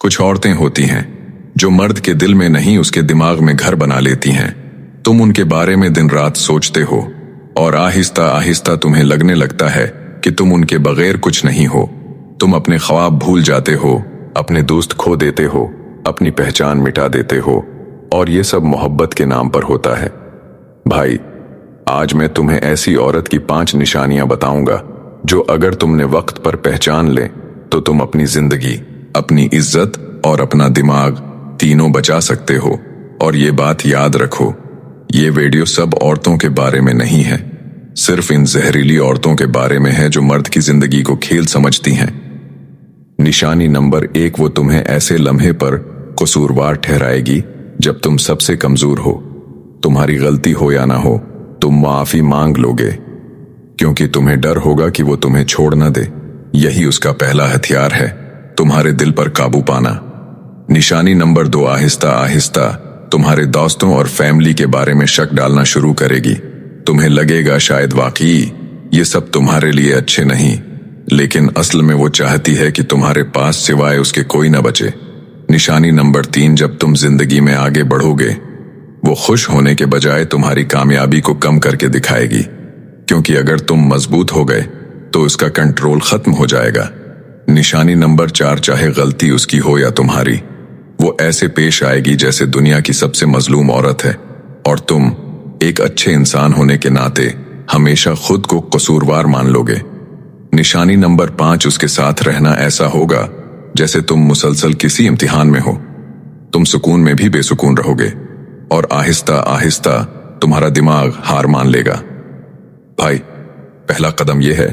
कुछ औरतें होती हैं जो मर्द के दिल में नहीं उसके दिमाग में घर बना लेती हैं। तुम उनके बारे में दिन रात सोचते हो और आहिस्ता आहिस्ता तुम्हें लगने लगता है कि तुम उनके बगैर कुछ नहीं हो। तुम अपने ख्वाब भूल जाते हो, अपने दोस्त खो देते हो, अपनी पहचान मिटा देते हो, और ये सब मोहब्बत के नाम पर होता है। भाई, आज मैं तुम्हें ऐसी औरत की 5 निशानियां बताऊंगा जो अगर तुमने वक्त पर पहचान ले तो तुम अपनी जिंदगी, अपनी इज्जत और अपना दिमाग तीनों बचा सकते हो। और ये बात याद रखो, ये वीडियो सब औरतों के बारे में नहीं है, सिर्फ इन जहरीली औरतों के बारे में है जो मर्द की जिंदगी को खेल समझती हैं। निशानी नंबर 1, वो तुम्हें ऐसे लम्हे पर कसूरवार ठहराएगी जब तुम सबसे कमजोर हो। तुम्हारी गलती हो या ना हो, तुम माफी मांग लोगे, क्योंकि तुम्हें डर होगा कि वो तुम्हें छोड़ न दे। यही उसका पहला हथियार है, तुम्हारे दिल पर काबू पाना। निशानी नंबर 2, आहिस्ता आहिस्ता तुम्हारे दोस्तों और फैमिली के बारे में शक डालना शुरू करेगी। तुम्हें लगेगा शायद वाकई ये सब तुम्हारे लिए अच्छे नहीं, लेकिन असल में वो चाहती है कि तुम्हारे पास सिवाय उसके कोई न बचे। निशानी नंबर 3, जब तुम जिंदगी में आगे बढ़ोगे, वो खुश होने के बजाय तुम्हारी कामयाबी को कम करके दिखाएगी, क्योंकि अगर तुम मजबूत हो गए तो उसका कंट्रोल खत्म हो जाएगा। निशानी नंबर 4, चाहे गलती उसकी हो या तुम्हारी, वो ऐसे पेश आएगी जैसे दुनिया की सबसे मजलूम औरत है, और तुम एक अच्छे इंसान होने के नाते हमेशा खुद को कसूरवार मान लोगे। निशानी नंबर 5, उसके साथ रहना ऐसा होगा जैसे तुम मुसलसल किसी इम्तिहान में हो। तुम सुकून में भी बेसुकून रहोगे और आहिस्ता आहिस्ता तुम्हारा दिमाग हार मान लेगा। भाई, पहला कदम यह है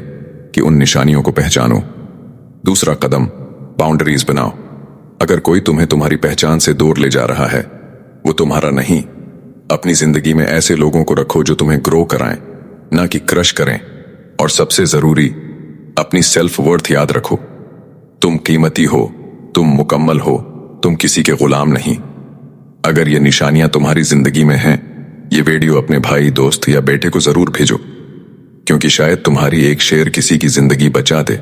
कि उन निशानियों को पहचानो। दूसरा कदम, बाउंड्रीज बनाओ। अगर कोई तुम्हें तुम्हारी पहचान से दूर ले जा रहा है, वो तुम्हारा नहीं। अपनी जिंदगी में ऐसे लोगों को रखो जो तुम्हें ग्रो कराएं, ना कि क्रश करें। और सबसे जरूरी, अपनी सेल्फ वर्थ याद रखो। तुम कीमती हो, तुम मुकम्मल हो, तुम किसी के गुलाम नहीं। अगर ये निशानियां तुम्हारी जिंदगी में हैं, ये वीडियो अपने भाई, दोस्त या बेटे को जरूर भेजो, क्योंकि शायद तुम्हारी एक शेयर किसी की जिंदगी बचा दे।